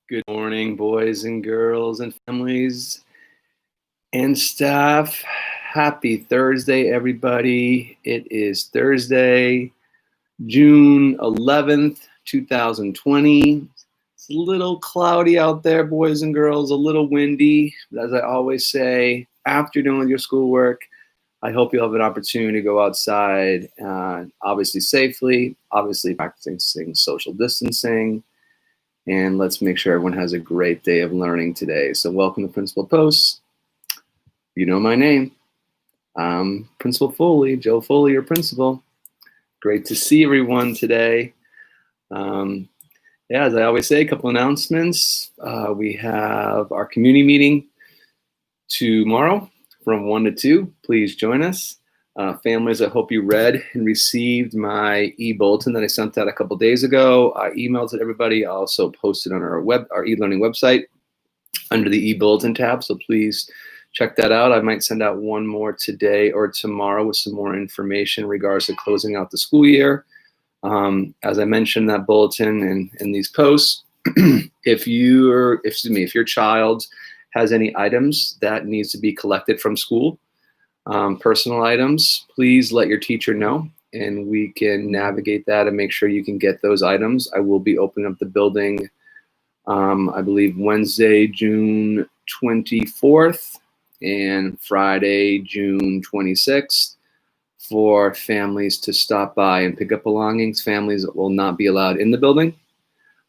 Good morning, boys and girls and families and staff. Happy Thursday, everybody. It is Thursday, June 11th, 2020. It's a little cloudy out there, boys and girls, a little windy. But as I always say, after doing your schoolwork, I hope you'll have an opportunity to go outside, obviously safely, obviously practicing social distancing. And let's make sure everyone has a great day of learning today. So welcome to Principal Posts. You know my name. I'm Principal Foley, Joe Foley, your principal. Great to see everyone today. As I always say, a couple announcements. We have our community meeting tomorrow from 1 to 2. Please join us. Families, I hope you read and received my e-bulletin that I sent out a couple days ago. I emailed it to everybody. I also posted on our e-learning website under the e-bulletin tab, so please check that out. I might send out one more today or tomorrow with some more information in regards to closing out the school year. As I mentioned, that bulletin and these posts, if your child has any items that needs to be collected from school, personal items, please let your teacher know and we can navigate that and make sure you can get those items. I will be opening up the building, I believe Wednesday, June 24th and Friday, June 26th for families to stop by and pick up belongings. Families will not be allowed in the building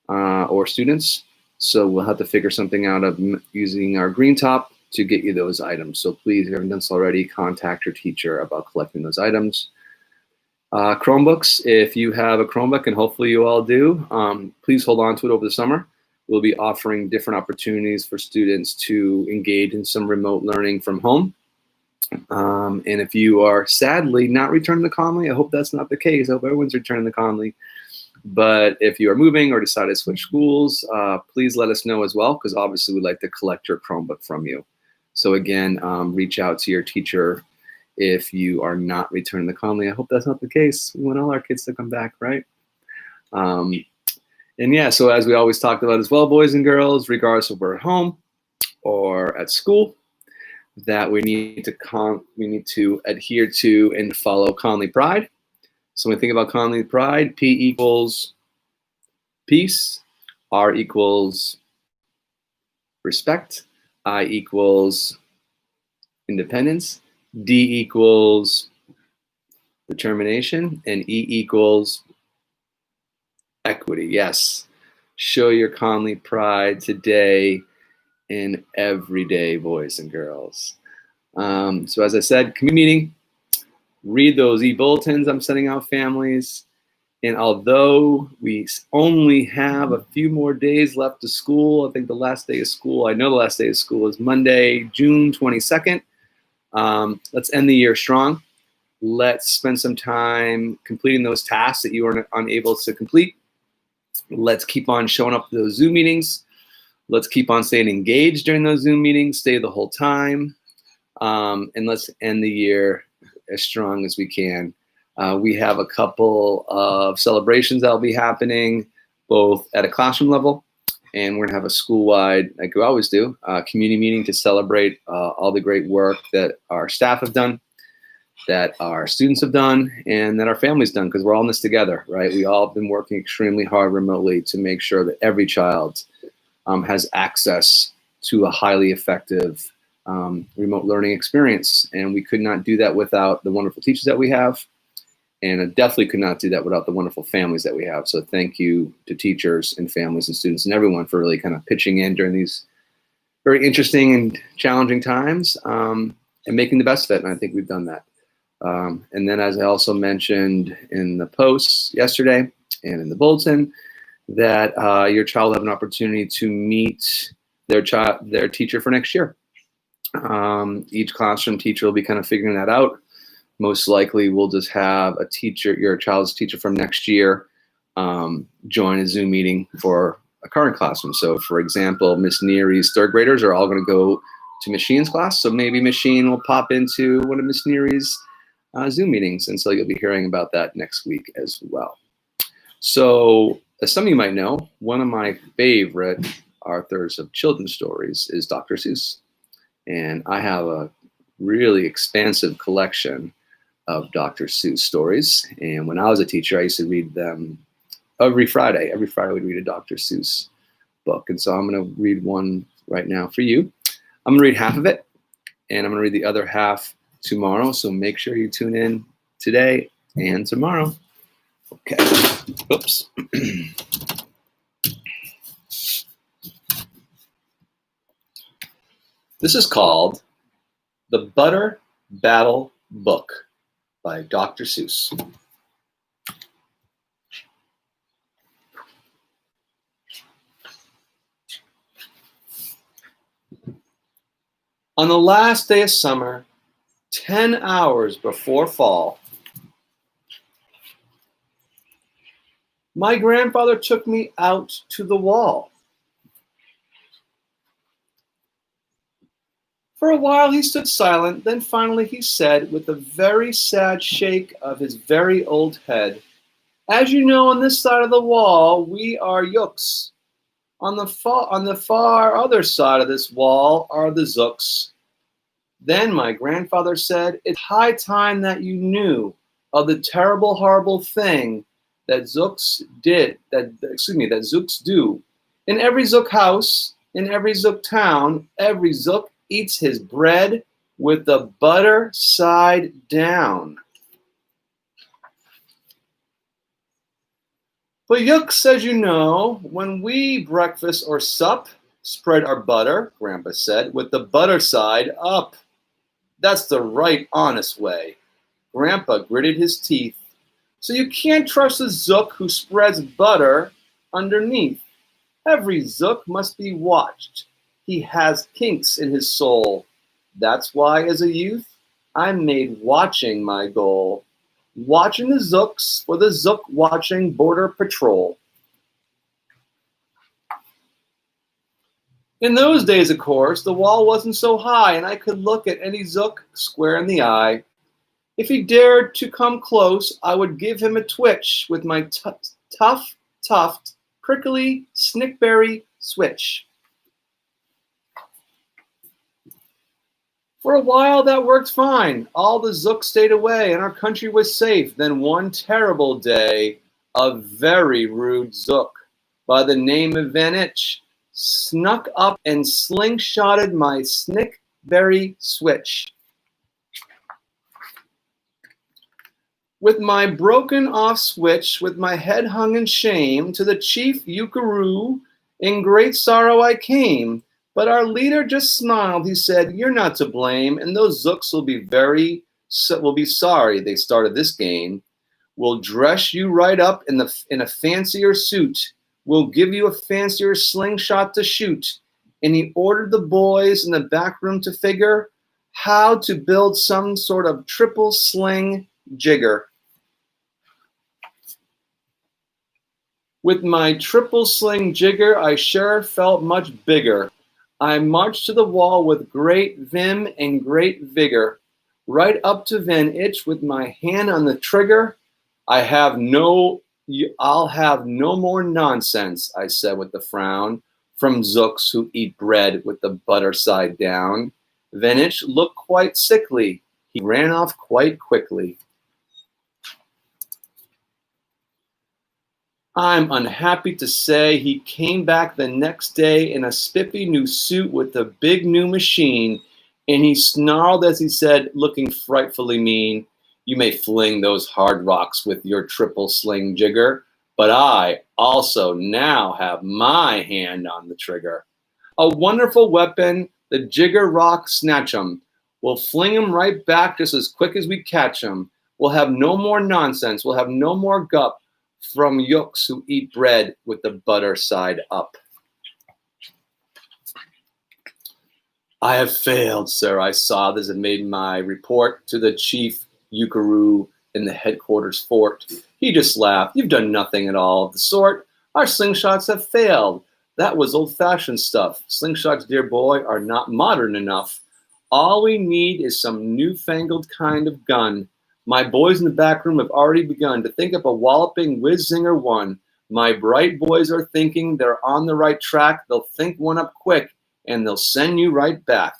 or students. So we'll have to figure something out of using our green top to get you those items. So please, if you haven't done so already, contact your teacher about collecting those items. Chromebooks, if you have a Chromebook, and hopefully you all do, please hold on to it over the summer. We'll be offering different opportunities for students to engage in some remote learning from home. And if you are sadly not returning to Conley, I hope that's not the case. I hope everyone's returning to Conley. But if you are moving or decide to switch schools, please let us know as well, because obviously we'd like to collect your Chromebook from you. So again, reach out to your teacher if you are not returning to Conley. I hope that's not the case. We want all our kids to come back, right? So as we always talked about as well, boys and girls, regardless of we're at home or at school, that we need to adhere to and follow Conley Pride. So when we think about Conley Pride, P equals peace, R equals respect, I equals independence, D equals determination, and E equals equity. Yes, show your Conley Pride today and every day, boys and girls. So as I said, community meeting, read those e-bulletins I'm sending out families. And although we only have a few more days left to school, I think the last day of school, I know the last day of school is Monday, June 22nd. Let's end the year strong. Let's spend some time completing those tasks that you are unable to complete. Let's keep on showing up to those Zoom meetings. Let's keep on staying engaged during those Zoom meetings, stay the whole time. And let's end the year as strong as we can. We have a couple of celebrations that will be happening both at a classroom level, and we're gonna have a school-wide, like we always do, community meeting to celebrate all the great work that our staff have done, that our students have done, and that our families done, because we're all in this together, right? We all have been working extremely hard remotely to make sure that every child has access to a highly effective remote learning experience. And we could not do that without the wonderful teachers that we have. And I definitely could not do that without the wonderful families that we have. So thank you to teachers and families and students and everyone for really kind of pitching in during these very interesting and challenging times and making the best of it. And I think we've done that. And then as I also mentioned in the posts yesterday and in the bulletin, that your child will have an opportunity to meet their teacher for next year. Each classroom teacher will be kind of figuring that out. Most likely we'll just have a teacher, your child's teacher from next year, join a Zoom meeting for a current classroom. So for example, Miss Neary's third graders are all going to go to Machine's class. So maybe Machine will pop into one of Miss Neary's Zoom meetings. And so you'll be hearing about that next week as well. So as some of you might know, one of my favorite authors of children's stories is Dr. Seuss. And I have a really expansive collection of Dr. Seuss stories. And when I was a teacher, I used to read them every Friday. Every Friday we'd read a Dr. Seuss book. And so I'm going to read one right now for you. I'm going to read half of it, and I'm going to read the other half tomorrow. So make sure you tune in today and tomorrow. Okay. Oops. This is called The Butter Battle Book by Dr. Seuss. On the last day of summer, 10 hours before fall, my grandfather took me out to the wall. For a while he stood silent, then finally he said, with a very sad shake of his very old head, "As you know, on this side of the wall, we are Yooks. On the far other side of this wall are the Zooks." Then my grandfather said, "It's high time that you knew of the terrible, horrible thing that Zooks do. In every Zook house, in every Zook town, every Zook eats his bread with the butter side down." But Yooks, as you know, when we breakfast or sup, spread our butter, Grandpa said, with the butter side up. That's the right, honest way. Grandpa gritted his teeth. So you can't trust a Zook who spreads butter underneath. Every Zook must be watched. He has kinks in his soul. That's why, as a youth, I made watching my goal. Watching the Zooks for the Zook watching border patrol. In those days, of course, the wall wasn't so high, and I could look at any Zook square in the eye. If he dared to come close, I would give him a twitch with my tough, prickly, snickberry switch. For a while that worked fine. All the Zooks stayed away and our country was safe. Then one terrible day, a very rude Zook by the name of Vanitch snuck up and slingshotted my snickberry switch. With my broken off switch, with my head hung in shame, to the chief Ukaroo, in great sorrow I came. But our leader just smiled. He said, "You're not to blame, and those Zooks will be sorry they started this game. We'll dress you right up in a fancier suit. We'll give you a fancier slingshot to shoot." And he ordered the boys in the back room to figure how to build some sort of triple sling jigger. With my triple sling jigger, I sure felt much bigger. I marched to the wall with great vim and great vigor, right up to Van Itch with my hand on the trigger. I'll have no more nonsense, I said with a frown, from Zooks who eat bread with the butter side down. Van Itch looked quite sickly. He ran off quite quickly. I'm unhappy to say he came back the next day in a spiffy new suit with a big new machine, and he snarled as he said, looking frightfully mean, "You may fling those hard rocks with your triple sling jigger, but I also now have my hand on the trigger. A wonderful weapon, the jigger rock snatch 'em. We'll fling 'em right back just as quick as we catch 'em. We'll have no more nonsense. We'll have no more gup from Yooks who eat bread with the butter side up." "I have failed, sir," I sobbed as I made my report to the chief Ukaroo in the headquarters fort. He just laughed. "You've done nothing at all of the sort. Our slingshots have failed. That was old-fashioned stuff. Slingshots, dear boy, are not modern enough. All we need is some newfangled kind of gun. My boys in the back room have already begun to think up a walloping whiz-zinger one. My bright boys are thinking they're on the right track. They'll think one up quick, and they'll send you right back.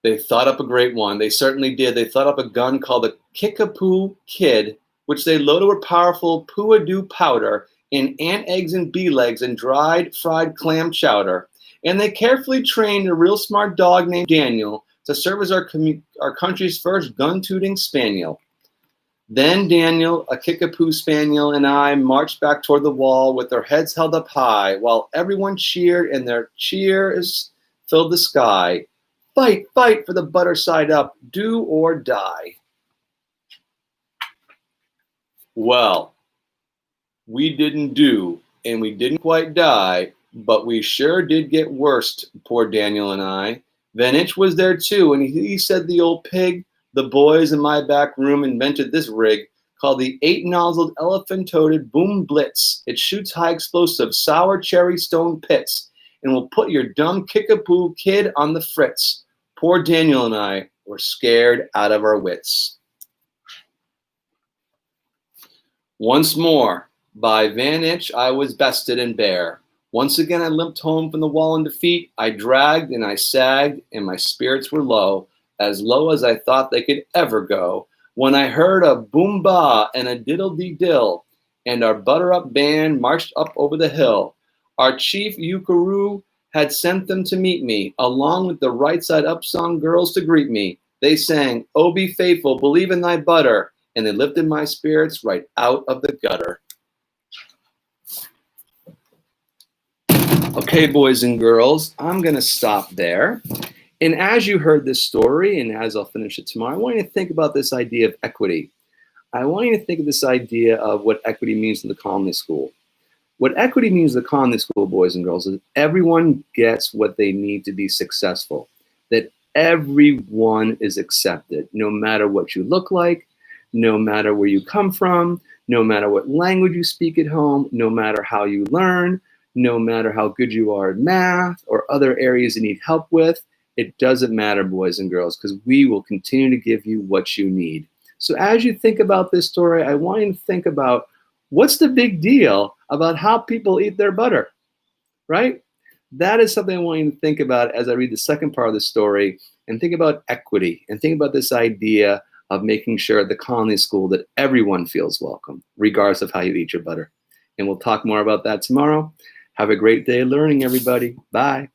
They thought up a great one. They certainly did. They thought up a gun called the Kickapoo Kid, which they loaded with powerful Poo-a-Doo powder and ant eggs and bee legs and dried fried clam chowder. And they carefully trained a real smart dog named Daniel to serve as our country's first gun-tooting spaniel. Then Daniel, a Kickapoo spaniel, and I marched back toward the wall with our heads held up high while everyone cheered and their cheers filled the sky. Fight, fight for the butter side up, do or die. Well, we didn't do, and we didn't quite die, but we sure did get worst, poor Daniel and I. Van Itch was there too, and he said the old pig, the boys in my back room invented this rig called the 8-nozzled elephant-toted Boom Blitz. It shoots high explosive sour cherry stone pits and will put your dumb Kickapoo kid on the fritz. Poor Daniel and I were scared out of our wits. Once more, by Van Itch, I was bested and bare. Once again, I limped home from the wall in defeat. I dragged and I sagged, and my spirits were low as I thought they could ever go, when I heard a boom-ba and a diddle-dee-dill, and our butter-up band marched up over the hill. Our chief Yukaroo had sent them to meet me, along with the Right Side Up song girls to greet me. They sang, "Oh, be faithful, believe in thy butter," and they lifted my spirits right out of the gutter. Okay, boys and girls, I'm going to stop there. And as you heard this story, and as I'll finish it tomorrow, I want you to think about this idea of equity. I want you to think of this idea of what equity means in the Colony School. What equity means in the Colony School, boys and girls, is everyone gets what they need to be successful. That everyone is accepted, no matter what you look like, no matter where you come from, no matter what language you speak at home, no matter how you learn, no matter how good you are at math or other areas you need help with. It doesn't matter, boys and girls, because we will continue to give you what you need. So as you think about this story, I want you to think about what's the big deal about how people eat their butter, right? That is something I want you to think about as I read the second part of the story, and think about equity, and think about this idea of making sure at the Colony School that everyone feels welcome, regardless of how you eat your butter. And we'll talk more about that tomorrow. Have a great day learning, everybody. Bye.